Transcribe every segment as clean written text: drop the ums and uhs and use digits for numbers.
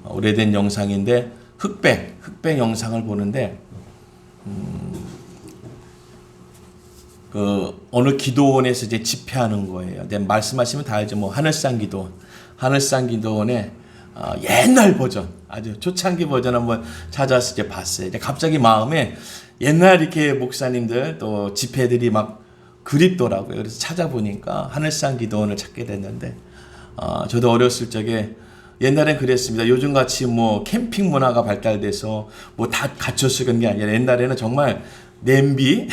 오래된 영상인데 흑백 영상을 보는데 그 어느 기도원에서 이제 집회하는 거예요. 이제 말씀하시면 다 알죠. 뭐 하늘산 기도원에 옛날 버전, 아주 초창기 버전 한번 찾아서 이제 봤어요. 이제 갑자기 마음에 옛날 이렇게 목사님들 또 집회들이 막 그립더라고요. 그래서 찾아보니까 하늘산 기도원을 찾게 됐는데, 저도 어렸을 적에 옛날엔 그랬습니다. 요즘같이 뭐 캠핑 문화가 발달돼서 뭐 다 갖춰서 그런 게 아니라 옛날에는 정말 냄비,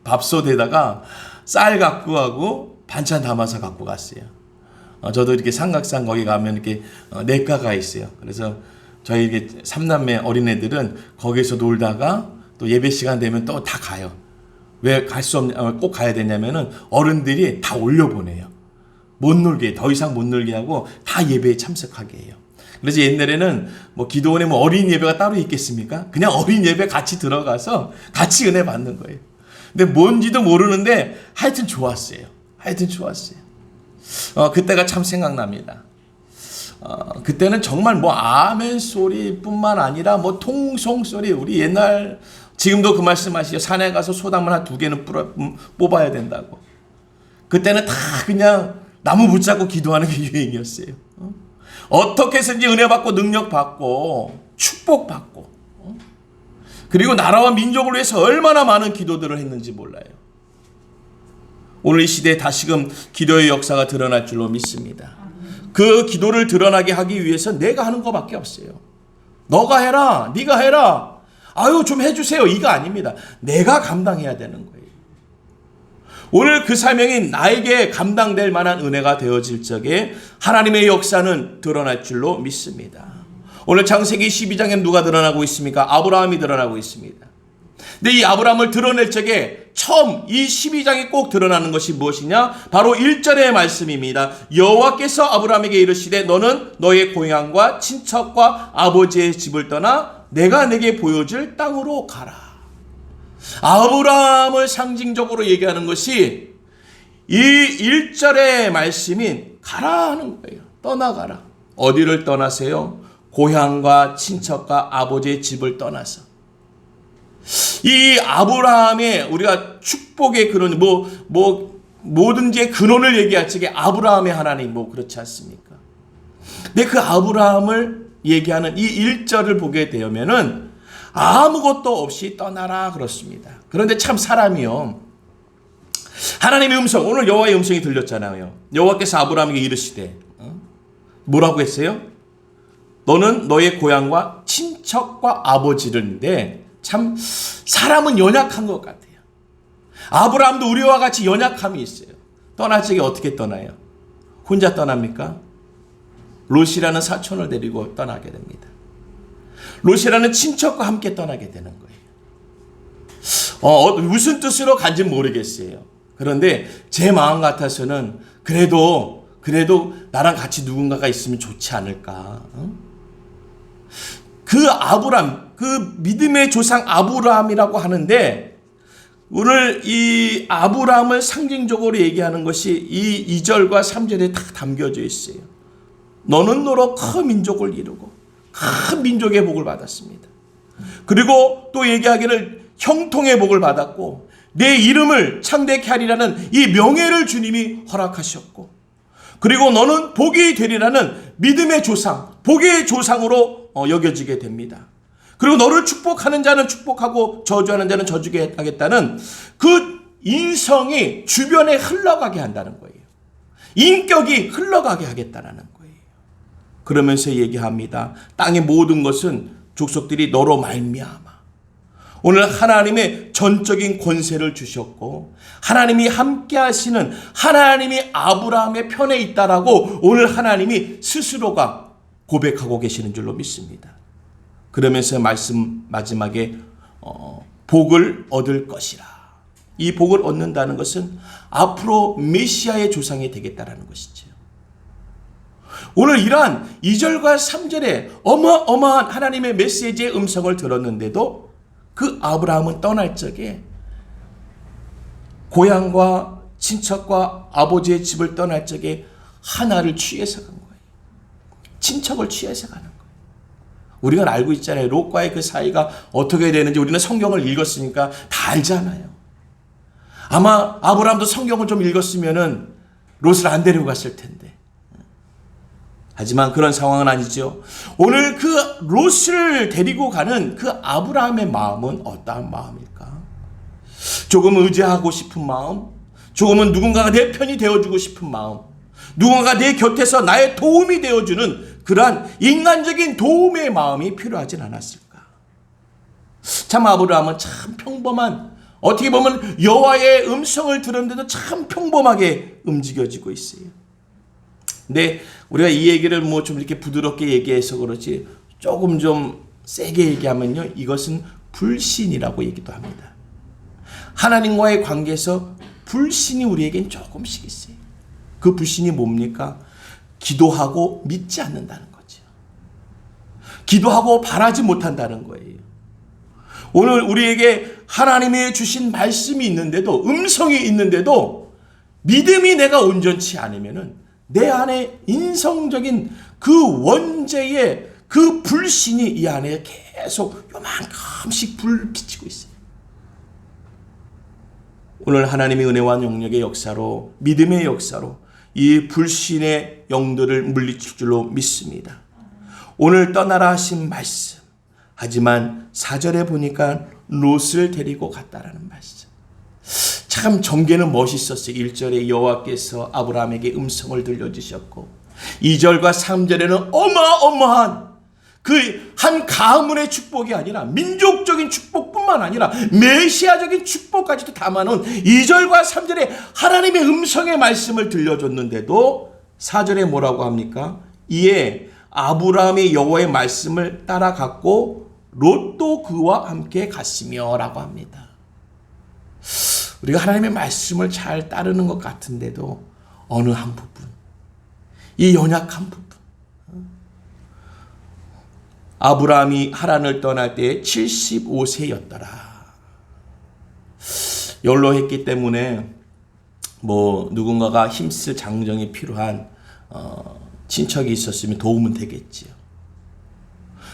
밥솥에다가 쌀 갖고 가고 반찬 담아서 갖고 갔어요. 저도 이렇게 삼각산 거기 가면 이렇게 냇가가 있어요. 그래서 저희 이렇게 삼남매 어린애들은 거기서 놀다가 또 예배 시간 되면 또 다 가요. 왜 갈 수 없냐, 꼭 가야 되냐면은 어른들이 다 올려보내요. 못 놀게, 더 이상 못 놀게 하고 다 예배에 참석하게 해요. 그래서 옛날에는 뭐 기도원에 뭐 어린 예배가 따로 있겠습니까? 그냥 어린 예배 같이 들어가서 같이 은혜 받는 거예요. 근데 뭔지도 모르는데 하여튼 좋았어요. 그때가 참 생각납니다. 그때는 정말 뭐 아멘 소리뿐만 아니라 뭐 통성 소리, 우리 옛날 지금도 그 말씀하시죠. 산에 가서 소나무 한 2개는 뽑아야 된다고. 그때는 다 그냥 나무 붙잡고 기도하는 게 유행이었어요. 어떻게 해서든지 은혜 받고 능력 받고 축복 받고, 그리고 나라와 민족을 위해서 얼마나 많은 기도들을 했는지 몰라요. 오늘 이 시대에 다시금 기도의 역사가 드러날 줄로 믿습니다. 그 기도를 드러나게 하기 위해서 내가 하는 것밖에 없어요. 너가 해라, 네가 해라, 아유 좀 해주세요, 이거 아닙니다. 내가 감당해야 되는 거예요. 오늘 그 사명이 나에게 감당될 만한 은혜가 되어질 적에 하나님의 역사는 드러날 줄로 믿습니다. 오늘 창세기 12장에 누가 드러나고 있습니까? 아브라함이 드러나고 있습니다. 근데 이 아브라함을 드러낼 적에 처음 이 12장에 꼭 드러나는 것이 무엇이냐? 바로 1절의 말씀입니다. 여호와께서 아브라함에게 이르시되 너는 너의 고향과 친척과 아버지의 집을 떠나 내가 내게 보여줄 땅으로 가라. 아브라함을 상징적으로 얘기하는 것이 이 1절의 말씀인 가라 하는 거예요. 떠나가라. 어디를 떠나세요? 고향과 친척과 아버지의 집을 떠나서. 이 아브라함의 우리가 축복의 근원, 뭐든지의 근원을 얘기할 적에 아브라함의 하나님, 그렇지 않습니까? 근데 그 아브라함을 얘기하는 이 1절을 보게 되면은 아무것도 없이 떠나라 그렇습니다. 그런데 참 사람이요, 하나님의 음성, 오늘 여호와의 음성이 들렸잖아요. 여호와께서 아브라함에게 이르시되 뭐라고 했어요? 너는 너의 고향과 친척과 아버지를인데, 참 사람은 연약한 것 같아요. 아브라함도 우리와 같이 연약함이 있어요. 떠날 적에 어떻게 떠나요? 혼자 떠납니까? 롯이라는 사촌을 데리고 떠나게 됩니다. 롯이라는 친척과 함께 떠나게 되는 거예요. 무슨 뜻으로 간지 모르겠어요. 그런데 제 마음 같아서는 그래도 나랑 같이 누군가가 있으면 좋지 않을까. 그 아브라함, 그 믿음의 조상 아브라함이라고 하는데, 오늘 이 아브라함을 상징적으로 얘기하는 것이 이 2절과 3절에 다 담겨져 있어요. 너는 너로 큰 민족을 이루고 큰 민족의 복을 받았습니다. 그리고 또 얘기하기를 형통의 복을 받았고 내 이름을 창대케 하리라는 이 명예를 주님이 허락하셨고, 그리고 너는 복이 되리라는 믿음의 조상, 복의 조상으로 여겨지게 됩니다. 그리고 너를 축복하는 자는 축복하고 저주하는 자는 저주게 하겠다는 그 인성이 주변에 흘러가게 한다는 거예요. 인격이 흘러가게 하겠다는 거예요. 그러면서 얘기합니다. 땅의 모든 것은 족속들이 너로 말미암아. 오늘 하나님의 전적인 권세를 주셨고 하나님이 함께 하시는 하나님이 아브라함의 편에 있다라고 오늘 하나님이 스스로가 고백하고 계시는 줄로 믿습니다. 그러면서 말씀 마지막에 복을 얻을 것이라. 이 복을 얻는다는 것은 앞으로 메시아의 조상이 되겠다라는 것이죠. 오늘 이러한 2절과 3절에 어마어마한 하나님의 메시지의 음성을 들었는데도 그 아브라함은 떠날 적에 고향과 친척과 아버지의 집을 떠날 적에 하나를 취해서 간 거예요. 친척을 취해서 가는 거예요. 우리가 알고 있잖아요. 롯과의 그 사이가 어떻게 되는지 우리는 성경을 읽었으니까 다 알잖아요. 아마 아브라함도 성경을 좀 읽었으면은 롯을 안 데리고 갔을 텐데. 하지만 그런 상황은 아니죠. 오늘 그 롯을 데리고 가는 그 아브라함의 마음은 어떠한 마음일까? 조금 의지하고 싶은 마음, 조금은 누군가가 내 편이 되어주고 싶은 마음, 누군가가 내 곁에서 나의 도움이 되어주는 그러한 인간적인 도움의 마음이 필요하진 않았을까? 참 아브라함은 참 평범한, 어떻게 보면 여호와의 음성을 들었는데도 참 평범하게 움직여지고 있어요. 근데 우리가 이 얘기를 뭐 좀 이렇게 부드럽게 얘기해서 그렇지 조금 좀 세게 얘기하면요, 이것은 불신이라고 얘기도 합니다. 하나님과의 관계에서 불신이 우리에겐 조금씩 있어요. 그 불신이 뭡니까? 기도하고 믿지 않는다는 거죠. 기도하고 바라지 못한다는 거예요. 오늘 우리에게 하나님이 주신 말씀이 있는데도, 음성이 있는데도 믿음이 내가 온전치 않으면은 내 안에 인성적인 그 원죄의 그 불신이 이 안에 계속 요만큼씩 불 비치고 있어요. 오늘 하나님의 은혜와 영역의 역사로, 믿음의 역사로 이 불신의 영들을 물리칠 줄로 믿습니다. 오늘 떠나라 하신 말씀, 하지만 4절에 보니까 롯을 데리고 갔다라는 말씀. 참 전개는 멋있었어요. 1절에 여호와께서 아브라함에게 음성을 들려주셨고, 2절과 3절에는 어마어마한 그 한 가문의 축복이 아니라 민족적인 축복뿐만 아니라 메시아적인 축복까지도 담아놓은 2절과 3절에 하나님의 음성의 말씀을 들려줬는데도 4절에 뭐라고 합니까? 이에 아브라함이 여호와의 말씀을 따라갔고 롯도 그와 함께 갔으며 라고 합니다. 우리가 하나님의 말씀을 잘 따르는 것 같은데도 어느 한 부분, 이 연약한 부분, 아브라함이 하란을 떠날 때 75세였더라. 연로했기 때문에 뭐 누군가가 힘쓸 장정이 필요한 친척이 있었으면 도움은 되겠지요.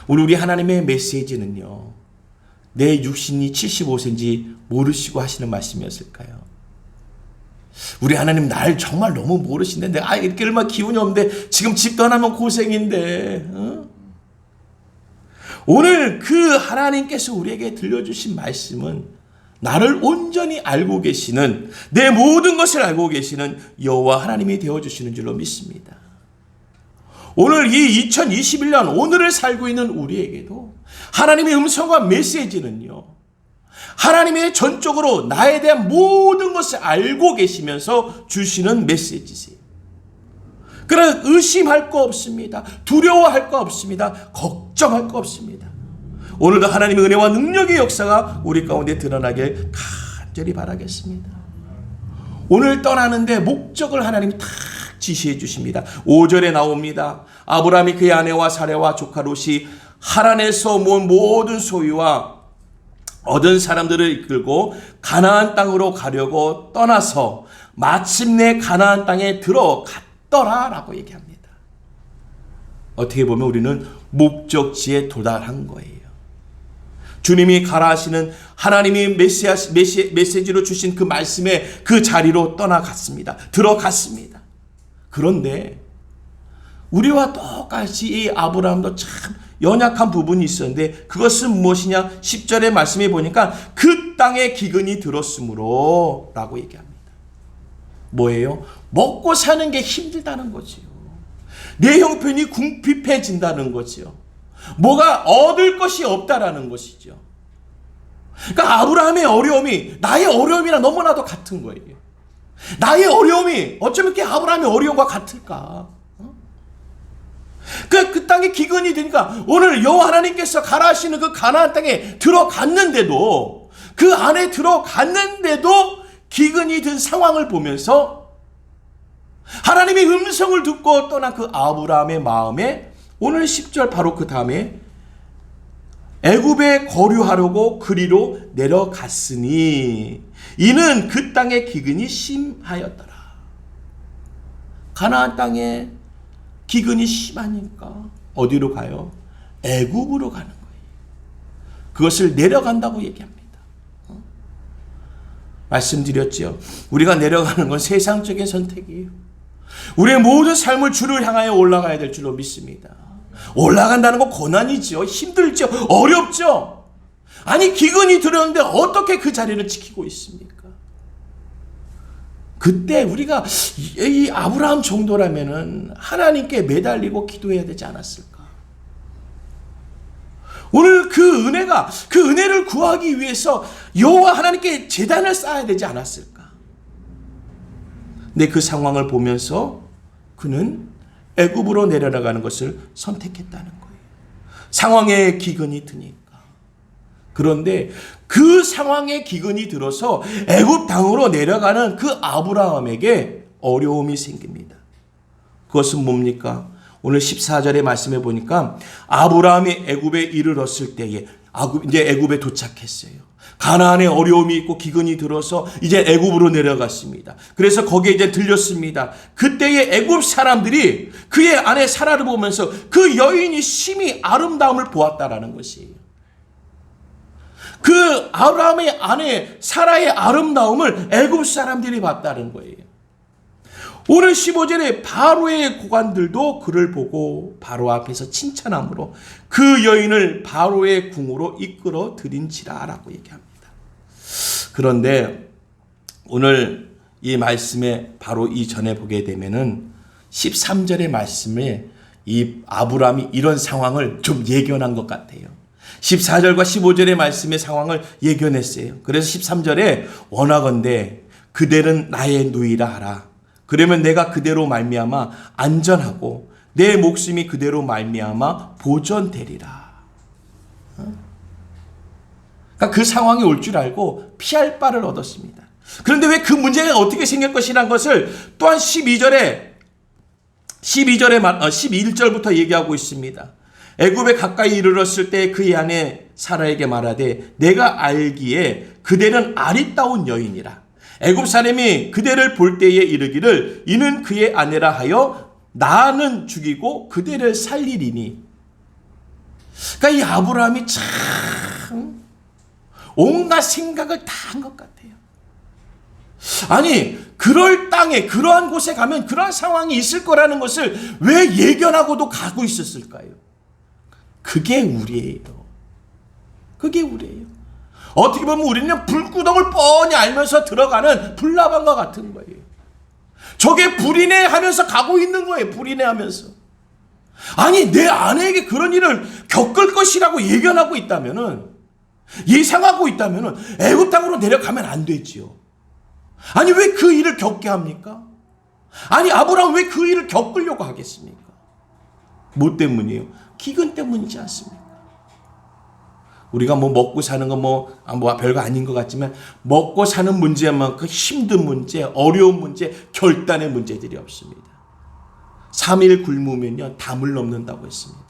우리 하나님의 메시지는요, 내 육신이 75세인지 모르시고 하시는 말씀이었을까요? 우리 하나님 날 정말 너무 모르시는데 내가 이렇게 얼마나 기운이 없는데 지금 집 떠나면 고생인데, 오늘 그 하나님께서 우리에게 들려주신 말씀은 나를 온전히 알고 계시는, 내 모든 것을 알고 계시는 여호와 하나님이 되어주시는 줄로 믿습니다. 오늘 이 2021년 오늘을 살고 있는 우리에게도 하나님의 음성과 메시지는요, 하나님의 전적으로 나에 대한 모든 것을 알고 계시면서 주시는 메시지세요. 그러나 의심할 거 없습니다. 두려워할 거 없습니다. 걱정할 거 없습니다. 오늘도 하나님의 은혜와 능력의 역사가 우리 가운데 드러나길 간절히 바라겠습니다. 오늘 떠나는데 목적을 하나님이 딱 지시해 주십니다. 5절에 나옵니다. 아브라함이 그의 아내와 사레와 조카 롯이 하란에서 모은 모든 소유와 얻은 사람들을 이끌고 가나안 땅으로 가려고 떠나서 마침내 가나안 땅에 들어갔더라라고 얘기합니다. 어떻게 보면 우리는 목적지에 도달한 거예요. 주님이 가라 하시는 하나님이 메시지로 주신 그 말씀의 그 자리로 떠나갔습니다. 들어갔습니다. 그런데 우리와 똑같이 이 아브라함도 참 연약한 부분이 있었는데 그것은 무엇이냐? 10절의 말씀에 보니까 그 땅에 기근이 들었으므로 라고 얘기합니다. 뭐예요? 먹고 사는 게 힘들다는 거지요. 내 형편이 궁핍해진다는 거지요. 뭐가 얻을 것이 없다라는 것이죠. 그러니까 아브라함의 어려움이 나의 어려움이랑 너무나도 같은 거예요. 나의 어려움이 어쩌면 이렇게 아브라함의 어려움과 같을까? 그 땅에 기근이 되니까 오늘 여호와 하나님께서 가라 하시는 그 가나안 땅에 들어갔는데도, 그 안에 들어갔는데도 기근이 든 상황을 보면서 하나님의 음성을 듣고 떠난 그 아브라함의 마음에 오늘 10절 바로 그 다음에 애굽에 거류하려고 그리로 내려갔으니 이는 그 땅의 기근이 심하였더라. 가나안 땅에 기근이 심하니까 어디로 가요? 애굽으로 가는 거예요. 그것을 내려간다고 얘기합니다. 말씀드렸죠. 우리가 내려가는 건 세상적인 선택이에요. 우리의 모든 삶을 주를 향하여 올라가야 될 줄로 믿습니다. 올라간다는 건 고난이죠. 힘들죠. 어렵죠. 아니 기근이 들었는데 어떻게 그 자리를 지키고 있습니까? 그때 우리가 이 아브라함 정도라면은 하나님께 매달리고 기도해야 되지 않았을까? 오늘 그 은혜를 구하기 위해서 여호와 하나님께 제단을 쌓아야 되지 않았을까? 근데 그 상황을 보면서 그는 애굽으로 내려가는 것을 선택했다는 거예요. 상황에 기근이 드니까. 그런데 그 상황에 기근이 들어서 애굽 땅으로 내려가는 그 아브라함에게 어려움이 생깁니다. 그것은 뭡니까? 오늘 14절의 말씀에 보니까 아브라함이 애굽에 이르렀을 때에 이제 애굽에 도착했어요. 가나안에 어려움이 있고 기근이 들어서 이제 애굽으로 내려갔습니다. 그래서 거기에 이제 들렸습니다. 그때의 애굽 사람들이 그의 아내 사라를 보면서 그 여인이 심히 아름다움을 보았다라는 것이에요. 그 아브라함의 아내 사라의 아름다움을 애굽 사람들이 봤다는 거예요. 오늘 15절에 바로의 고관들도 그를 보고 바로 앞에서 칭찬함으로 그 여인을 바로의 궁으로 이끌어 들인지라라고 얘기합니다. 그런데 오늘 이 말씀에 바로 이전에 보게 되면은 13절의 말씀에 이 아브라함이 이런 상황을 좀 예견한 것 같아요. 14절과 15절의 말씀의 상황을 예견했어요. 그래서 13절에 원하건대 그대는 나의 누이라 하라. 그러면 내가 그대로 말미암아 안전하고 내 목숨이 그대로 말미암아 보존되리라. 그러니까 그 상황이 올 줄 알고 피할 바를 얻었습니다. 그런데 왜 그 문제가 어떻게 생길 것이라는 것을 또한 11절부터 얘기하고 있습니다. 애굽에 가까이 이르렀을 때 그의 아내 사라에게 말하되 내가 알기에 그대는 아리따운 여인이라. 애굽 사람이 그대를 볼 때에 이르기를 이는 그의 아내라 하여 나는 죽이고 그대를 살리리니. 그러니까 이 아브라함이 참 온갖 생각을 다 한 것 같아요. 아니 그럴 땅에 그러한 곳에 가면 그러한 상황이 있을 거라는 것을 왜 예견하고도 가고 있었을까요? 그게 우리예요. 그게 우리예요. 어떻게 보면 우리는 불구덩을 뻔히 알면서 들어가는 불나방과 같은 거예요. 저게 불이네 하면서 가고 있는 거예요. 불이네 하면서. 아니 내 아내에게 그런 일을 겪을 것이라고 예견하고 있다면은, 예상하고 있다면은 애굽 땅으로 내려가면 안 되지요. 아니 왜 그 일을 겪게 합니까? 아니 아브라함 왜 그 일을 겪으려고 하겠습니까? 뭐 때문이에요? 기근 때문이지 않습니까? 우리가 뭐 먹고 사는 거 뭐 별거 아닌 것 같지만 먹고 사는 문제만큼 힘든 문제, 어려운 문제, 결단의 문제들이 없습니다. 3일 굶으면요 담을 넘는다고 했습니다.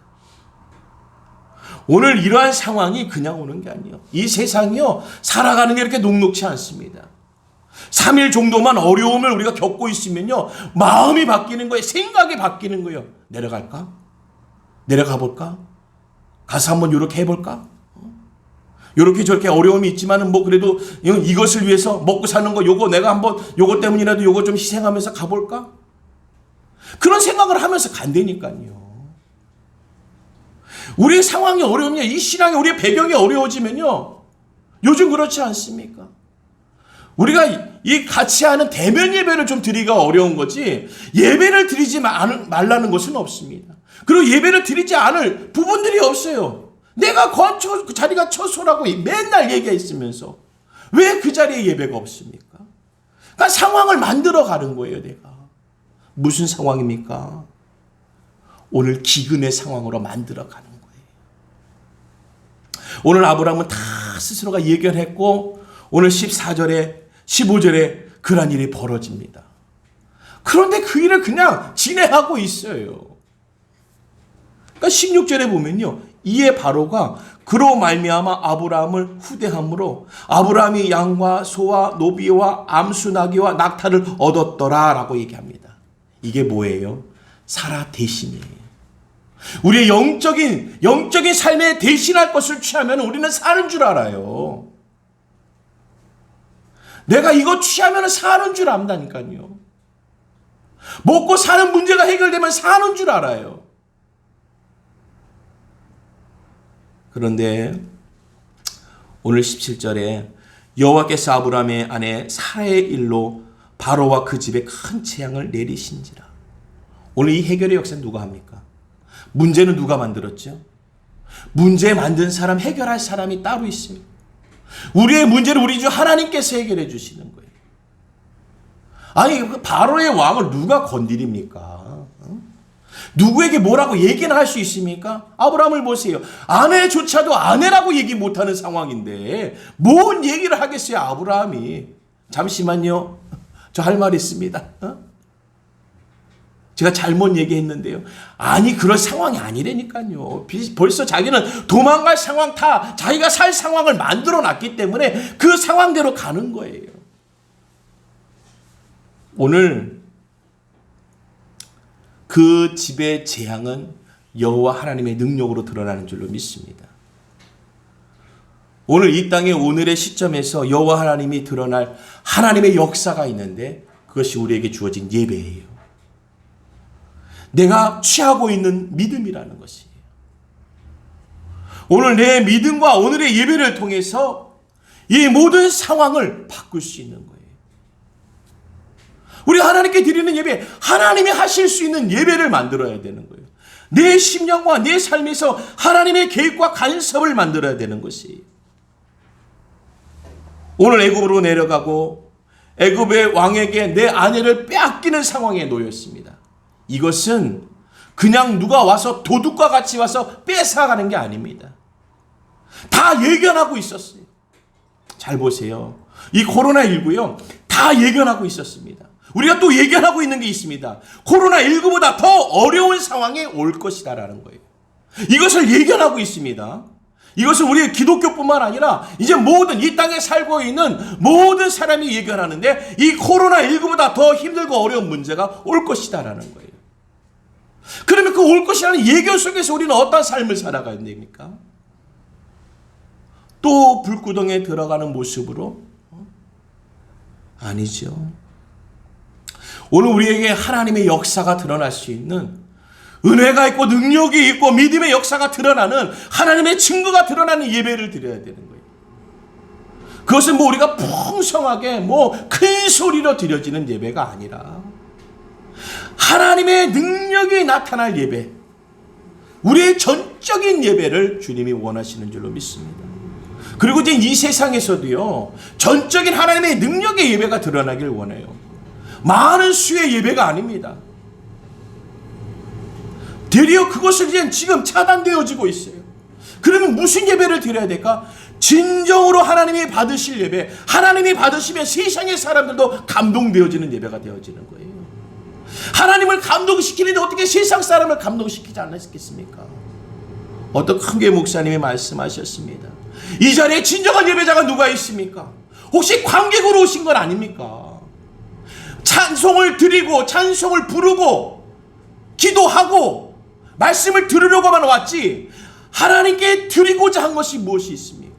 오늘 이러한 상황이 그냥 오는 게 아니에요. 이 세상이요 살아가는 게 이렇게 녹록지 않습니다. 3일 정도만 어려움을 우리가 겪고 있으면요 마음이 바뀌는 거예요. 생각이 바뀌는 거예요. 내려갈까? 내려가 볼까? 가서 한번 이렇게 해볼까? 이렇게 저렇게 어려움이 있지만은 뭐 그래도 이것을 위해서 먹고 사는 거 요거 내가 한번 요거 때문이라도 요거 좀 희생하면서 가볼까? 그런 생각을 하면서 간다니까요. 우리의 상황이 어려우면 이 신앙이 우리의 배경이 어려워지면요 요즘 그렇지 않습니까? 우리가 이 같이 하는 대면 예배를 좀 드리기가 어려운 거지 예배를 드리지 말라는 것은 없습니다. 그리고 예배를 드리지 않을 부분들이 없어요. 내가 그 자리가 처소라고 맨날 얘기했으면서 왜 그 자리에 예배가 없습니까? 그러니까 상황을 만들어 가는 거예요. 내가 무슨 상황입니까? 오늘 기근의 상황으로 만들어 가는 거예요. 오늘 아브라함은 다 스스로가 예견했고 오늘 14절에 15절에 그런 일이 벌어집니다. 그런데 그 일을 그냥 진행하고 있어요. 그러니까 16절에 보면요. 이에 바로가 그로 말미암아 아브라함을 후대함으로 아브라함이 양과 소와 노비와 암수 나귀와 낙타를 얻었더라라고 얘기합니다. 이게 뭐예요? 사라 대신이에요. 우리의 영적인 삶에 대신할 것을 취하면 우리는 사는 줄 알아요. 내가 이거 취하면 사는 줄 안다니까요. 먹고 사는 문제가 해결되면 사는 줄 알아요. 그런데 오늘 17절에 여호와께서 아브라함의 아내 사라의 일로 바로와 그 집에 큰 재앙을 내리신지라. 오늘 이 해결의 역사는 누가 합니까? 문제는 누가 만들었죠? 문제 만든 사람, 해결할 사람이 따로 있습니다. 우리의 문제를 우리 주 하나님께서 해결해 주시는 거예요. 아니, 바로의 왕을 누가 건드립니까? 누구에게 뭐라고 얘기는 할 수 있습니까? 아브라함을 보세요. 아내조차도 아내라고 얘기 못하는 상황인데 뭔 얘기를 하겠어요, 아브라함이. 잠시만요. 저 할 말 있습니다. 제가 잘못 얘기했는데요. 아니, 그럴 상황이 아니라니까요. 벌써 자기는 도망갈 상황 자기가 살 상황을 만들어 놨기 때문에 그 상황대로 가는 거예요. 오늘 그 집의 재앙은 여호와 하나님의 능력으로 드러나는 줄로 믿습니다. 오늘 이 땅의 오늘의 시점에서 여호와 하나님이 드러날 하나님의 역사가 있는데 그것이 우리에게 주어진 예배예요. 내가 취하고 있는 믿음이라는 것이에요. 오늘 내 믿음과 오늘의 예배를 통해서 이 모든 상황을 바꿀 수 있는 거예요. 우리 하나님께 드리는 예배, 하나님이 하실 수 있는 예배를 만들어야 되는 거예요. 내 심령과 내 삶에서 하나님의 계획과 간섭을 만들어야 되는 것이에요. 오늘 애굽으로 내려가고 애굽의 왕에게 내 아내를 빼앗기는 상황에 놓였습니다. 이것은 그냥 누가 와서 도둑과 같이 와서 뺏어가는 게 아닙니다. 다 예견하고 있었어요. 잘 보세요. 이 코로나19요. 다 예견하고 있었습니다. 우리가 또 예견하고 있는 게 있습니다. 코로나19보다 더 어려운 상황에 올 것이다라는 거예요. 이것을 예견하고 있습니다. 이것은 우리 기독교뿐만 아니라 이제 모든 이 땅에 살고 있는 모든 사람이 예견하는데 이 코로나19보다 더 힘들고 어려운 문제가 올 것이다라는 거예요. 그러면 그 올 것이라는 예견 속에서 우리는 어떤 삶을 살아가야 됩니까? 또 불구덩이에 들어가는 모습으로? 아니죠. 오늘 우리에게 하나님의 역사가 드러날 수 있는 은혜가 있고 능력이 있고 믿음의 역사가 드러나는 하나님의 증거가 드러나는 예배를 드려야 되는 거예요. 그것은 우리가 풍성하게 큰 소리로 드려지는 예배가 아니라 하나님의 능력이 나타날 예배, 우리의 전적인 예배를 주님이 원하시는 줄로 믿습니다. 그리고 이제 이 세상에서도요, 전적인 하나님의 능력의 예배가 드러나길 원해요. 많은 수의 예배가 아닙니다. 되려 그것을 이제 지금 차단되어지고 있어요. 그러면 무슨 예배를 드려야 될까? 진정으로 하나님이 받으실 예배, 하나님이 받으시면 세상의 사람들도 감동되어지는 예배가 되어지는 거예요. 하나님을 감동시키는데 어떻게 세상 사람을 감동시키지 않았겠습니까? 어떤 큰 교회 목사님이 말씀하셨습니다. 이 자리에 진정한 예배자가 누가 있습니까? 혹시 관객으로 오신 건 아닙니까? 찬송을 드리고 찬송을 부르고 기도하고 말씀을 들으려고만 왔지 하나님께 드리고자 한 것이 무엇이 있습니까?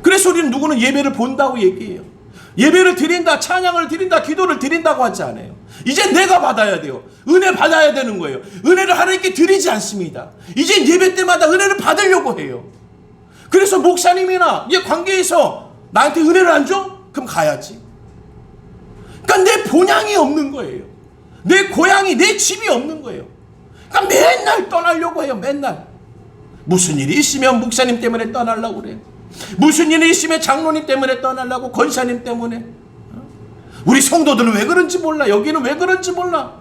그래서 우리는 누구는 예배를 본다고 얘기해요. 예배를 드린다, 찬양을 드린다, 기도를 드린다고 하지 않아요. 이제 내가 받아야 돼요. 은혜 받아야 되는 거예요. 은혜를 하나님께 드리지 않습니다. 이제 예배 때마다 은혜를 받으려고 해요. 그래서 목사님이나 관계에서 나한테 은혜를 안 줘? 그럼 가야지. 그러니까 내 본향이 없는 거예요. 내 고향이, 내 집이 없는 거예요. 그러니까 맨날 떠나려고 해요. 맨날. 무슨 일이 있으면 목사님 때문에 떠나려고 그래요. 무슨 일이 있으면 장로님 때문에 떠나려고, 권사님 때문에. 우리 성도들은 왜 그런지 몰라. 여기는 왜 그런지 몰라.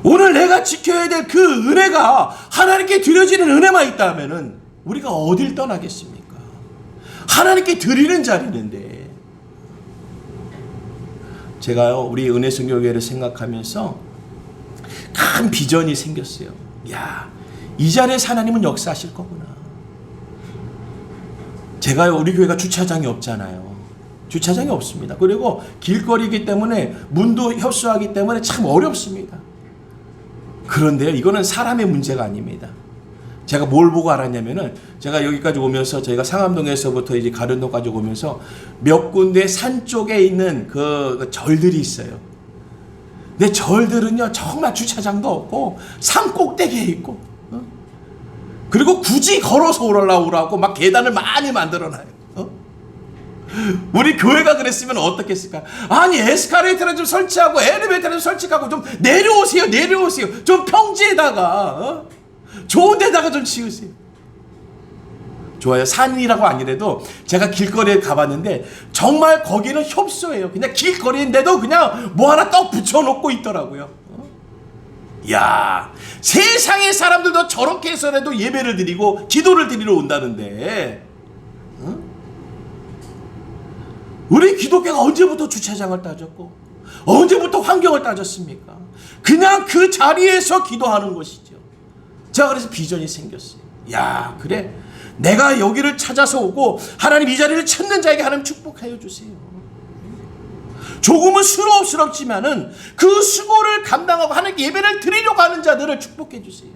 오늘 내가 지켜야 될 그 은혜가 하나님께 드려지는 은혜만 있다면 우리가 어딜 떠나겠습니까? 하나님께 드리는 자리인데. 제가요, 우리 은혜선교회를 생각하면서 큰 비전이 생겼어요. 야, 이 자리에서 하나님은 역사하실 거구나. 제가요, 우리 교회가 주차장이 없잖아요. 주차장이 없습니다. 그리고 길거리이기 때문에 문도 협소하기 때문에 참 어렵습니다. 그런데요, 이거는 사람의 문제가 아닙니다. 제가 뭘 보고 알았냐면은, 제가 여기까지 오면서 저희가 상암동에서부터 이제 가련동까지 오면서 몇 군데 산 쪽에 있는 그 절들이 있어요. 근데 절들은요, 정말 주차장도 없고 산 꼭대기에 있고, 그리고 굳이 걸어서 올라오라고 막 계단을 많이 만들어놔요. 우리 교회가 그랬으면 어떻겠을까? 아니, 에스카레이터를 좀 설치하고 엘리베이터를 좀 설치하고 좀 내려오세요. 좀 평지에다가 좋은 데다가 좀 지으세요. 좋아요. 산이라고 아니래도 제가 길거리에 가봤는데 정말 거기는 협소해요. 그냥 길거리인데도 그냥 뭐 하나 떡 붙여놓고 있더라고요. 야, 세상의 사람들도 저렇게 해서라도 예배를 드리고 기도를 드리러 온다는데, 우리 기독교가 언제부터 주차장을 따졌고 언제부터 환경을 따졌습니까? 그냥 그 자리에서 기도하는 것이죠. 제가 그래서 비전이 생겼어요. 야, 그래, 내가 여기를 찾아서 오고 하나님 이 자리를 찾는 자에게 하나님 축복하여 주세요. 조금은 수고스럽지만은 그 수고를 감당하고 하나님께 예배를 드리려고 하는 자들을 축복해 주세요.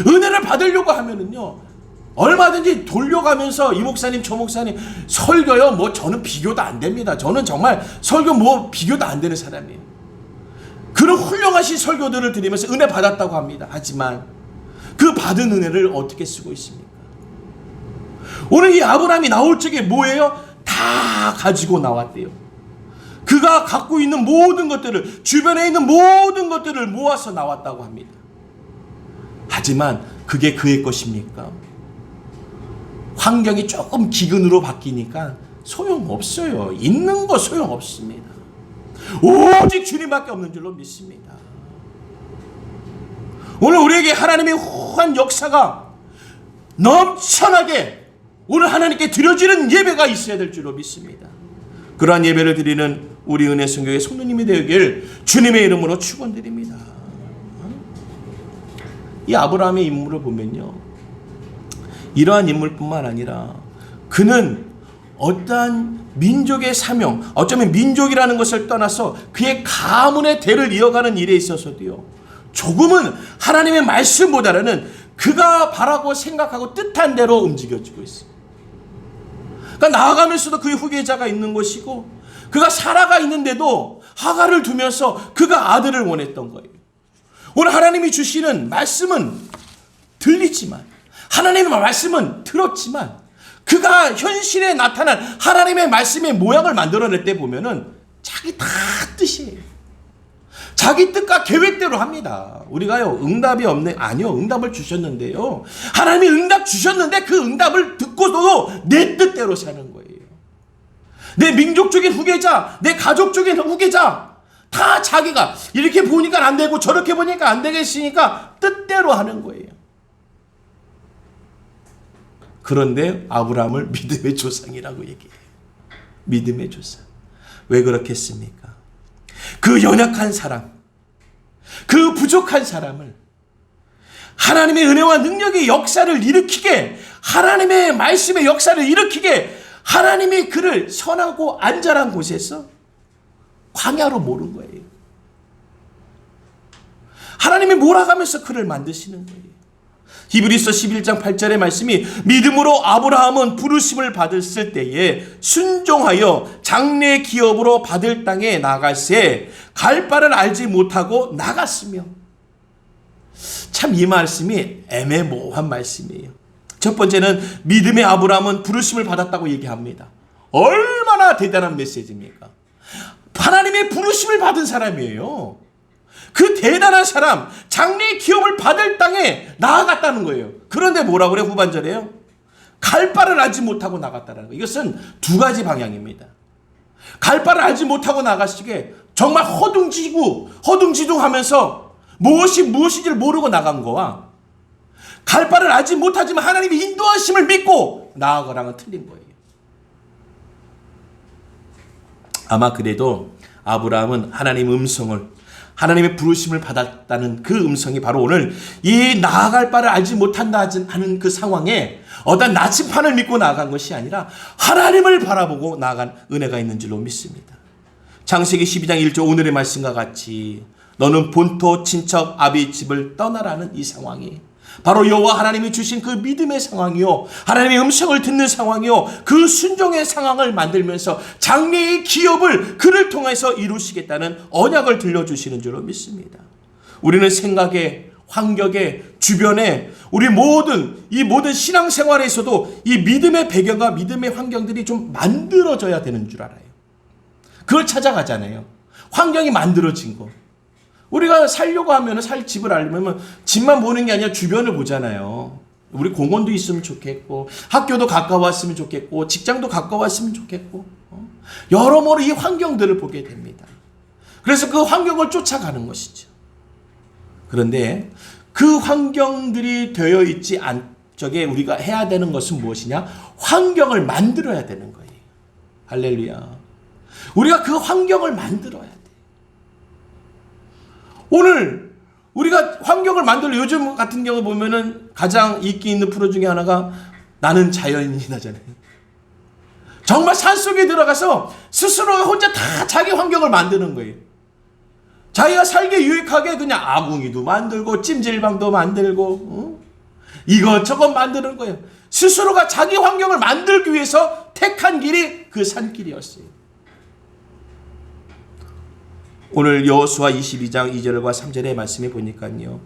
은혜를 받으려고 하면은요, 얼마든지 돌려가면서 이 목사님 저 목사님 설교요, 뭐 저는 비교도 안 됩니다. 저는 정말 설교 뭐 비교도 안 되는 사람이에요. 그런 훌륭하신 설교들을 드리면서 은혜 받았다고 합니다. 하지만 그 받은 은혜를 어떻게 쓰고 있습니까? 오늘 이 아브라함이 나올 적에 뭐예요? 다 가지고 나왔대요. 그가 갖고 있는 모든 것들을, 주변에 있는 모든 것들을 모아서 나왔다고 합니다. 하지만 그게 그의 것입니까? 환경이 조금 기근으로 바뀌니까 소용없어요. 있는 거 소용없습니다. 오직 주님밖에 없는 줄로 믿습니다. 오늘 우리에게 하나님의 후한 역사가 넘쳐나게 오늘 하나님께 드려지는 예배가 있어야 될 줄로 믿습니다. 그러한 예배를 드리는 우리 은혜성교회 성도님이 되길 주님의 이름으로 축원드립니다. 이 아브라함의 인물을 보면요, 이러한 인물뿐만 아니라 그는 어떠한 민족의 사명, 어쩌면 민족이라는 것을 떠나서 그의 가문의 대를 이어가는 일에 있어서도요, 조금은 하나님의 말씀보다는 그가 바라고 생각하고 뜻한 대로 움직여지고 있습니다. 그러니까 나아가면서도 그의 후계자가 있는 것이고, 그가 사라가 있는데도 하가를 두면서 그가 아들을 원했던 거예요. 오늘 하나님이 주시는 말씀은 들리지만, 하나님의 말씀은 들었지만, 그가 현실에 나타난 하나님의 말씀의 모양을 만들어낼 때 보면은 자기 다 뜻이에요. 자기 뜻과 계획대로 합니다. 우리가요, 응답이 없네. 아니요, 응답을 주셨는데요, 하나님이 응답 주셨는데 그 응답을 듣고도 내 뜻대로 사는 거예요. 내 민족적인 후계자, 내 가족적인 후계자, 다 자기가 이렇게 보니까 안 되고 저렇게 보니까 안 되겠으니까 뜻대로 하는 거예요. 그런데 아브라함을 믿음의 조상이라고 얘기해요. 믿음의 조상. 왜 그렇겠습니까? 그 연약한 사람, 그 부족한 사람을 하나님의 은혜와 능력의 역사를 일으키게, 하나님의 말씀의 역사를 일으키게 하나님이 그를 선하고 안전한 곳에서 광야로 모른 거예요. 하나님이 몰아가면서 그를 만드시는 거예요. 히브리서 11장 8절의 말씀이, 믿음으로 아브라함은 부르심을 받았을 때에 순종하여 장래 기업으로 받을 땅에 나갈새 갈 바를 알지 못하고 나갔으며. 참 이 말씀이 애매모호한 말씀이에요. 첫 번째는 믿음의 아브라함은 부르심을 받았다고 얘기합니다. 얼마나 대단한 메시지입니까? 하나님의 부르심을 받은 사람이에요. 그 대단한 사람, 장래의 기업을 받을 땅에 나아갔다는 거예요. 그런데 뭐라고 그래요? 후반절에요. 갈 바를 알지 못하고 나갔다는 거예요. 이것은 두 가지 방향입니다. 갈 바를 알지 못하고 나가시게 정말 허둥지둥하면서 무엇이 무엇인지를 모르고 나간 거와, 갈 바를 알지 못하지만 하나님의 인도하심을 믿고 나아가랑은 틀린 거예요. 아마 그래도 아브라함은 하나님 음성을, 하나님의 부르심을 받았다는 그 음성이 바로 오늘 이 나아갈 바를 알지 못한다 하는 그 상황에 어떤 나침판을 믿고 나아간 것이 아니라 하나님을 바라보고 나아간 은혜가 있는 줄로 믿습니다. 창세기 12장 1절 오늘의 말씀과 같이 너는 본토 친척 아비의 집을 떠나라는 이 상황이 바로 여호와 하나님이 주신 그 믿음의 상황이요, 하나님의 음성을 듣는 상황이요, 그 순종의 상황을 만들면서 장래의 기업을 그를 통해서 이루시겠다는 언약을 들려주시는 줄로 믿습니다. 우리는 생각에, 환경에, 주변에 우리 모든 신앙생활에서도 이 믿음의 배경과 믿음의 환경들이 좀 만들어져야 되는 줄 알아요. 그걸 찾아가잖아요. 환경이 만들어진 거. 우리가 살려고 하면 살 집을 알려면 집만 보는 게 아니라 주변을 보잖아요. 우리 공원도 있으면 좋겠고, 학교도 가까웠으면 좋겠고, 직장도 가까웠으면 좋겠고, 여러모로 이 환경들을 보게 됩니다. 그래서 그 환경을 쫓아가는 것이죠. 그런데 그 환경들이 되어 있지 적에 우리가 해야 되는 것은 무엇이냐? 환경을 만들어야 되는 거예요. 할렐루야. 우리가 그 환경을 만들어야 돼. 오늘 우리가 환경을 만들어 요즘 같은 경우 보면은 가장 인기 있는 프로 중에 하나가 나는 자연인이잖아요. 정말 산속에 들어가서 스스로 혼자 다 자기 환경을 만드는 거예요. 자기가 살기 유익하게 그냥 아궁이도 만들고 찜질방도 만들고 이것저것 만드는 거예요. 스스로가 자기 환경을 만들기 위해서 택한 길이 그 산길이었어요. 오늘 여호수아 22장 2절과 3절의 말씀에 보니까요.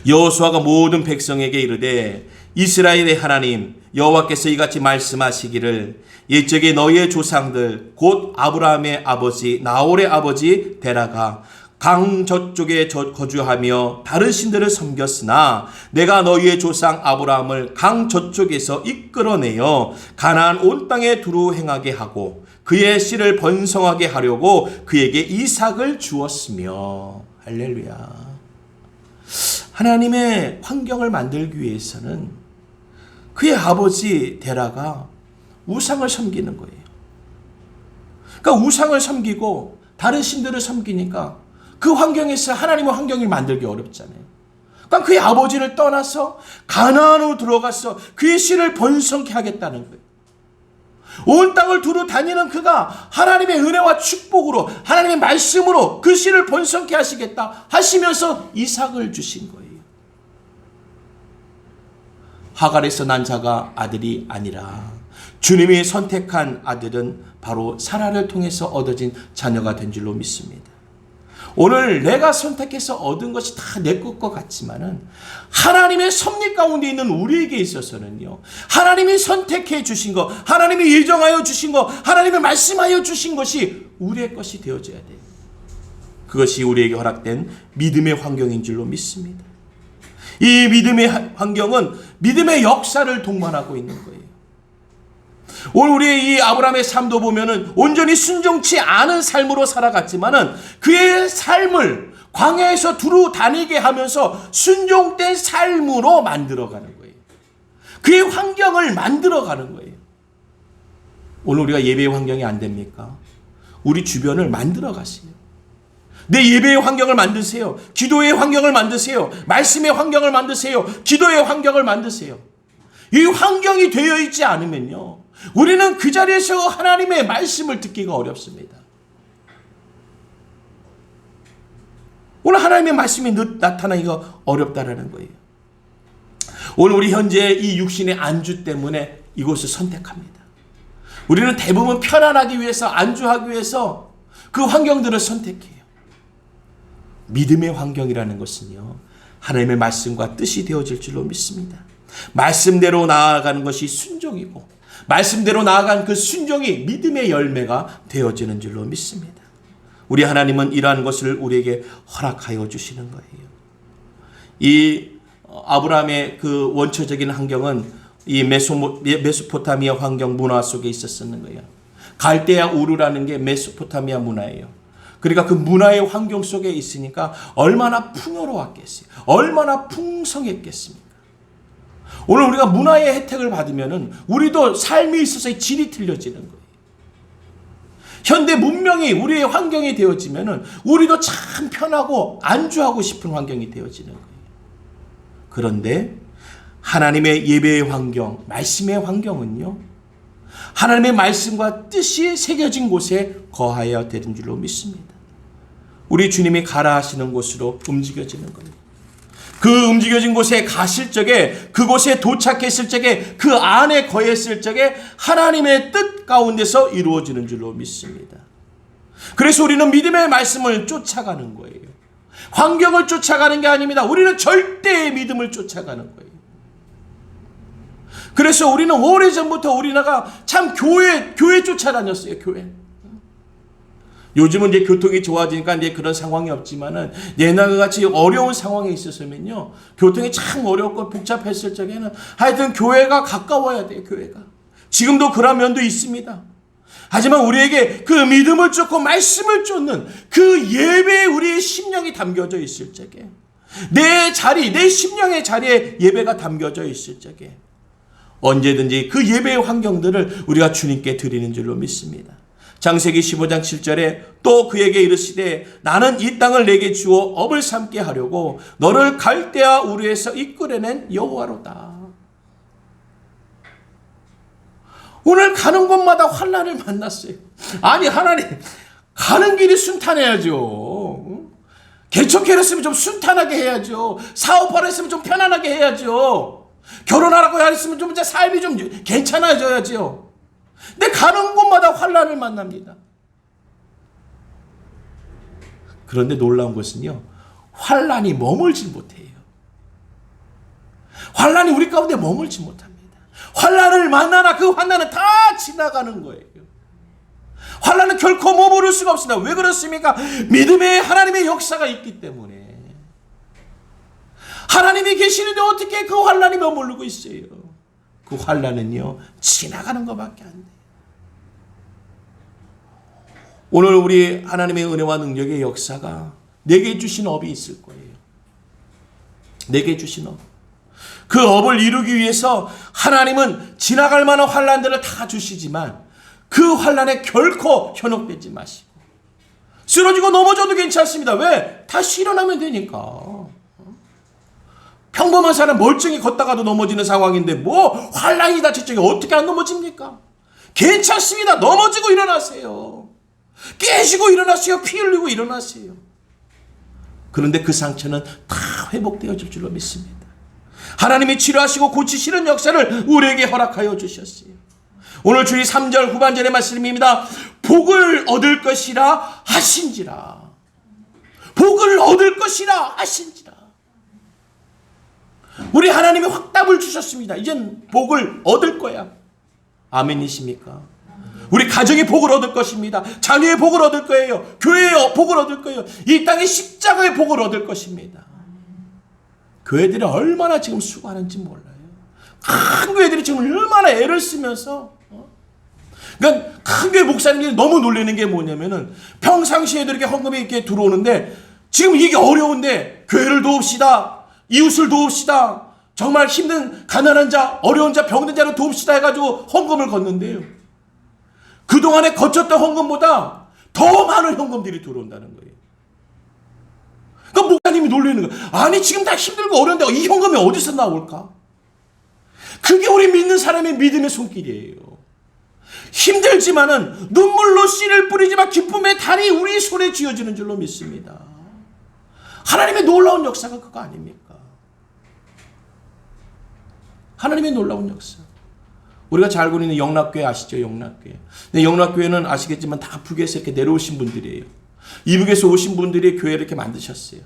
여호수아가 모든 백성에게 이르되 이스라엘의 하나님 여호와께서 이같이 말씀하시기를 옛적에 너희의 조상들 곧 아브라함의 아버지 나홀의 아버지 데라가 강 저쪽에 거주하며 다른 신들을 섬겼으나 내가 너희의 조상 아브라함을 강 저쪽에서 이끌어내어 가나안 온 땅에 두루 행하게 하고 그의 씨를 번성하게 하려고 그에게 이삭을 주었으며. 할렐루야. 하나님의 환경을 만들기 위해서는 그의 아버지 데라가 우상을 섬기는 거예요. 그러니까 우상을 섬기고 다른 신들을 섬기니까 그 환경에서 하나님의 환경을 만들기 어렵잖아요. 그러니까 그의 아버지를 떠나서 가나안으로 들어가서 그의 씨를 번성케 하겠다는 거예요. 온 땅을 두루 다니는 그가 하나님의 은혜와 축복으로 하나님의 말씀으로 그 씨를 번성케 하시겠다 하시면서 이삭을 주신 거예요. 하갈에서 난 자가 아들이 아니라 주님이 선택한 아들은 바로 사라를 통해서 얻어진 자녀가 된 줄로 믿습니다. 오늘 내가 선택해서 얻은 것이 다 내 것과 같지만은 하나님의 섭리 가운데 있는 우리에게 있어서는요, 하나님이 선택해 주신 것, 하나님이 예정하여 주신 것, 하나님이 말씀하여 주신 것이 우리의 것이 되어져야 돼요. 그것이 우리에게 허락된 믿음의 환경인 줄로 믿습니다. 이 믿음의 환경은 믿음의 역사를 동반하고 있는 거예요. 오늘 우리의 이 아브라함의 삶도 보면은 온전히 순종치 않은 삶으로 살아갔지만은 그의 삶을 광야에서 두루 다니게 하면서 순종된 삶으로 만들어가는 거예요. 그의 환경을 만들어가는 거예요. 오늘 우리가 예배의 환경이 안 됩니까? 우리 주변을 만들어 가세요. 내 예배의 환경을 만드세요. 기도의 환경을 만드세요. 말씀의 환경을 만드세요. 기도의 환경을 만드세요. 이 환경이 되어 있지 않으면요, 우리는 그 자리에서 하나님의 말씀을 듣기가 어렵습니다. 오늘 하나님의 말씀이 나타나기가 어렵다라는 거예요. 오늘 우리 현재 이 육신의 안주 때문에 이곳을 선택합니다. 우리는 대부분 편안하기 위해서, 안주하기 위해서 그 환경들을 선택해요. 믿음의 환경이라는 것은요, 하나님의 말씀과 뜻이 되어질 줄로 믿습니다. 말씀대로 나아가는 것이 순종이고, 말씀대로 나아간 그 순종이 믿음의 열매가 되어지는 줄로 믿습니다. 우리 하나님은 이러한 것을 우리에게 허락하여 주시는 거예요. 이 아브라함의 그 원초적인 환경은 이 메소포타미아 환경 문화 속에 있었는 거예요. 갈대아 우르라는 게 메소포타미아 문화예요. 그러니까 그 문화의 환경 속에 있으니까 얼마나 풍요로웠겠어요. 얼마나 풍성했겠습니까? 오늘 우리가 문화의 혜택을 받으면은 우리도 삶에 있어서의 질이 틀려지는 거예요. 현대 문명이 우리의 환경이 되어지면은 우리도 참 편하고 안주하고 싶은 환경이 되어지는 거예요. 그런데 하나님의 예배의 환경, 말씀의 환경은요, 하나님의 말씀과 뜻이 새겨진 곳에 거하여야 되는 줄로 믿습니다. 우리 주님이 가라 하시는 곳으로 움직여지는 거예요. 그 움직여진 곳에 가실 적에, 그곳에 도착했을 적에, 그 안에 거했을 적에 하나님의 뜻 가운데서 이루어지는 줄로 믿습니다. 그래서 우리는 믿음의 말씀을 쫓아가는 거예요. 환경을 쫓아가는 게 아닙니다. 우리는 절대의 믿음을 쫓아가는 거예요. 그래서 우리는 오래전부터 우리나라가 참 교회 쫓아다녔어요. 교회. 요즘은 이제 교통이 좋아지니까 이제 그런 상황이 없지만은 옛날과 같이 어려운 상황에 있었으면요, 교통이 참 어렵고 복잡했을 적에는 하여튼 교회가 가까워야 돼요. 교회가. 지금도 그런 면도 있습니다. 하지만 우리에게 그 믿음을 쫓고 말씀을 쫓는 그 예배에 우리의 심령이 담겨져 있을 적에, 내 자리, 내 심령의 자리에 예배가 담겨져 있을 적에 언제든지 그 예배의 환경들을 우리가 주님께 드리는 줄로 믿습니다. 창세기 15장 7절에 또 그에게 이르시되 나는 이 땅을 내게 주어 업을 삼게 하려고 너를 갈대아 우르에서 이끌어낸 여호와로다. 오늘 가는 곳마다 환난을 만났어요. 아니 하나님, 가는 길이 순탄해야죠. 개척회를 했으면 좀 순탄하게 해야죠. 사업하라 했으면 좀 편안하게 해야죠. 결혼하라고 했으면 좀 이제 삶이 좀 괜찮아져야죠. 근데 가는 곳마다 환난을 만납니다. 그런데 놀라운 것은요, 환난이 머물지 못해요. 환난이 우리 가운데 머물지 못합니다. 환난을 만나나 그 환난은 다 지나가는 거예요. 환난은 결코 머무를 수가 없습니다. 왜 그렇습니까? 믿음의 하나님의 역사가 있기 때문에. 하나님이 계시는데 어떻게 그 환난이 머무르고 있어요? 그 환난은요, 지나가는 것밖에 안 돼요. 오늘 우리 하나님의 은혜와 능력의 역사가 내게 주신 업이 있을 거예요. 내게 주신 업. 그 업을 이루기 위해서 하나님은 지나갈 만한 환난들을 다 주시지만 그 환난에 결코 현혹되지 마시고, 쓰러지고 넘어져도 괜찮습니다. 왜? 다시 일어나면 되니까. 평범한 사람 멀쩡히 걷다가도 넘어지는 상황인데 뭐 환난이 닥칠 적에 어떻게 안 넘어집니까? 괜찮습니다. 넘어지고 일어나세요. 깨지고 일어나세요. 피 흘리고 일어나세요. 그런데 그 상처는 다 회복되어질 줄로 믿습니다. 하나님이 치료하시고 고치시는 역사를 우리에게 허락하여 주셨어요. 오늘 주의 3절 후반절의 말씀입니다. 복을 얻을 것이라 하신지라. 복을 얻을 것이라 하신지라. 우리 하나님이 확답을 주셨습니다. 이젠 복을 얻을 거야. 아멘이십니까? 우리 가정의 복을 얻을 것입니다. 자녀의 복을 얻을 거예요. 교회의 복을 얻을 거예요. 이 땅의 십자가의 복을 얻을 것입니다. 교회들이 얼마나 지금 수고하는지 몰라요. 큰 교회들이 지금 얼마나 애를 쓰면서, 그러니까 큰 교회 목사님들이 너무 놀라는 게 뭐냐면은 평상시에도 이렇게 헌금이 이렇게 들어오는데 지금 이게 어려운데 교회를 도웁시다, 이웃을 도웁시다, 정말 힘든 가난한 자, 어려운 자, 병든 자를 도웁시다 해가지고 헌금을 걷는데요, 그동안에 거쳤던 헌금보다 더 많은 헌금들이 들어온다는 거예요. 그러니까 목사님이 놀라는 거예요. 아니 지금 다 힘들고 어려운데 이 헌금이 어디서 나올까? 그게 우리 믿는 사람의 믿음의 손길이에요. 힘들지만은 눈물로 씨를 뿌리지만 기쁨의 달이 우리 손에 쥐어지는 줄로 믿습니다. 하나님의 놀라운 역사가 그거 아닙니까? 하나님의 놀라운 역사. 우리가 잘 알고 있는 영락교회 아시죠? 영락교회. 근데 영락교회는 아시겠지만 다 북에서 이렇게 내려오신 분들이에요. 이북에서 오신 분들이 교회를 이렇게 만드셨어요.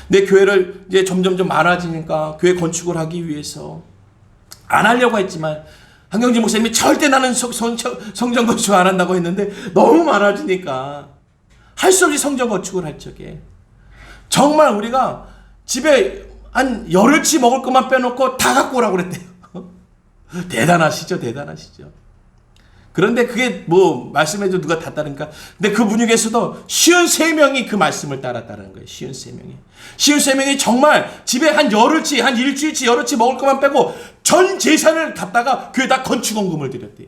근데 교회를 이제 점점 많아지니까 교회 건축을 하기 위해서 안 하려고 했지만 한경진 목사님이 절대 나는 성전 건축 안 한다고 했는데 너무 많아지니까 할 수 없이 성전 건축을 할 적에 정말 우리가 집에 한 열흘치 먹을 것만 빼놓고 다 갖고 오라고 그랬대요. 대단하시죠, 대단하시죠. 그런데 그게 뭐 말씀해도 누가 다 따르니까. 근데 그 분위기에서도 53명이 그 말씀을 따랐다는 거예요. 53명이. 53명이 정말 집에 한 열흘치, 한 일주일치, 열흘치 먹을 것만 빼고 전 재산을 갖다가 교회에다 건축원금을 드렸대요.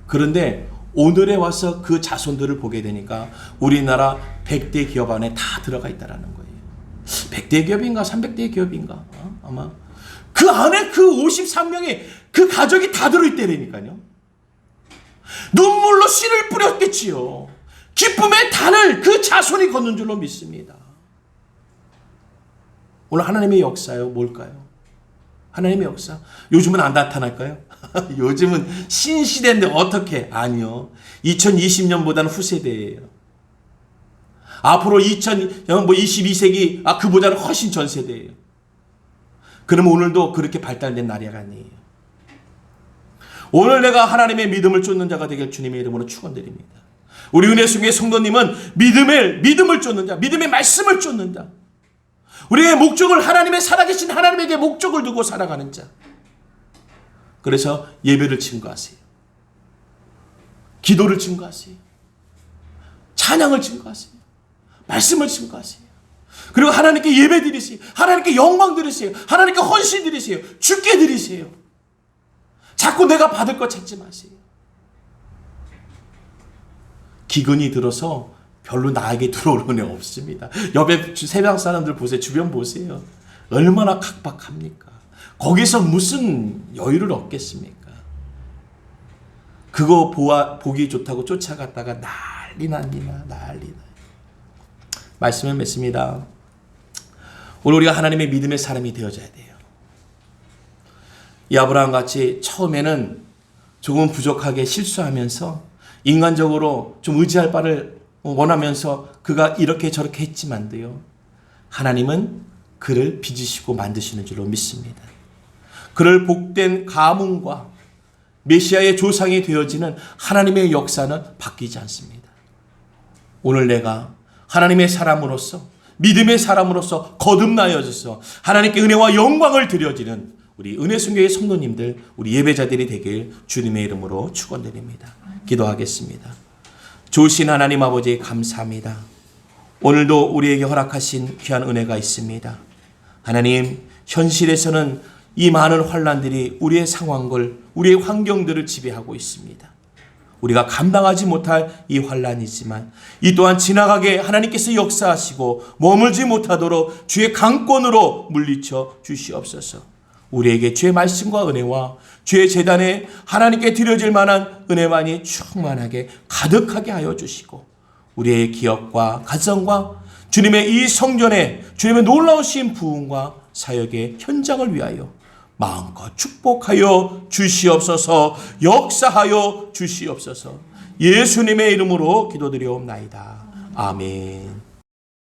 그런데 오늘에 와서 그 자손들을 보게 되니까 우리나라 100대 기업 안에 다 들어가 있다라는 거예요. 100대 기업인가 300대 기업인가 아마 그 안에 그 53명의 그 가족이 다 들어있다니까요. 눈물로 씨를 뿌렸겠지요. 기쁨의 단을 그 자손이 걷는 줄로 믿습니다. 오늘 하나님의 역사요 뭘까요? 하나님의 역사 요즘은 안 나타날까요? 요즘은 신시대인데 어떻게? 아니요. 2020년보다는 후세대예요. 앞으로 22세기 그보다는 훨씬 전세대예요. 그럼 오늘도 그렇게 발달된 날이 아니에요. 오늘 내가 하나님의 믿음을 쫓는 자가 되길 주님의 이름으로 축원드립니다. 우리 은혜송의 성도님은 믿음을 쫓는 자, 믿음의 말씀을 쫓는 자, 우리의 목적을 하나님의 살아계신 하나님에게 목적을 두고 살아가는 자. 그래서 예배를 증거하세요. 기도를 증거하세요. 찬양을 증거하세요. 말씀을 증거하세요. 그리고 하나님께 예배 드리세요. 하나님께 영광 드리세요. 하나님께 헌신 드리세요. 주께 드리세요. 자꾸 내가 받을 것 찾지 마세요. 기근이 들어서 별로 나에게 들어오는 애 없습니다. 옆에 세상 사람들 보세요. 주변 보세요. 얼마나 각박합니까? 거기서 무슨 여유를 얻겠습니까? 그거 보기 좋다고 쫓아갔다가 난리 납니다. 말씀을 맺습니다. 오늘 우리가 하나님의 믿음의 사람이 되어져야 돼요. 이 아브라함 같이 처음에는 조금 부족하게 실수하면서 인간적으로 좀 의지할 바를 원하면서 그가 이렇게 저렇게 했지만도요. 하나님은 그를 빚으시고 만드시는 줄로 믿습니다. 그를 복된 가문과 메시아의 조상이 되어지는 하나님의 역사는 바뀌지 않습니다. 오늘 내가 하나님의 사람으로서 믿음의 사람으로서 거듭나여져서 하나님께 은혜와 영광을 드려지는 우리 은혜순교의 성도님들, 우리 예배자들이 되길 주님의 이름으로 축원드립니다. 기도하겠습니다. 좋으신 하나님 아버지 감사합니다. 오늘도 우리에게 허락하신 귀한 은혜가 있습니다. 하나님, 현실에서는 이 많은 환난들이 우리의 상황을, 우리의 환경들을 지배하고 있습니다. 우리가 감당하지 못할 이 환난이지만 이 또한 지나가게 하나님께서 역사하시고 머물지 못하도록 주의 강권으로 물리쳐 주시옵소서. 우리에게 주의 말씀과 은혜와 주의 제단에 하나님께 드려질 만한 은혜만이 충만하게 가득하게 하여 주시고 우리의 기업과 가정과 주님의 이 성전에 주님의 놀라우신 부흥과 사역의 현장을 위하여 마음껏 축복하여 주시옵소서. 역사하여 주시옵소서. 예수님의 이름으로 기도드리옵나이다. 아멘.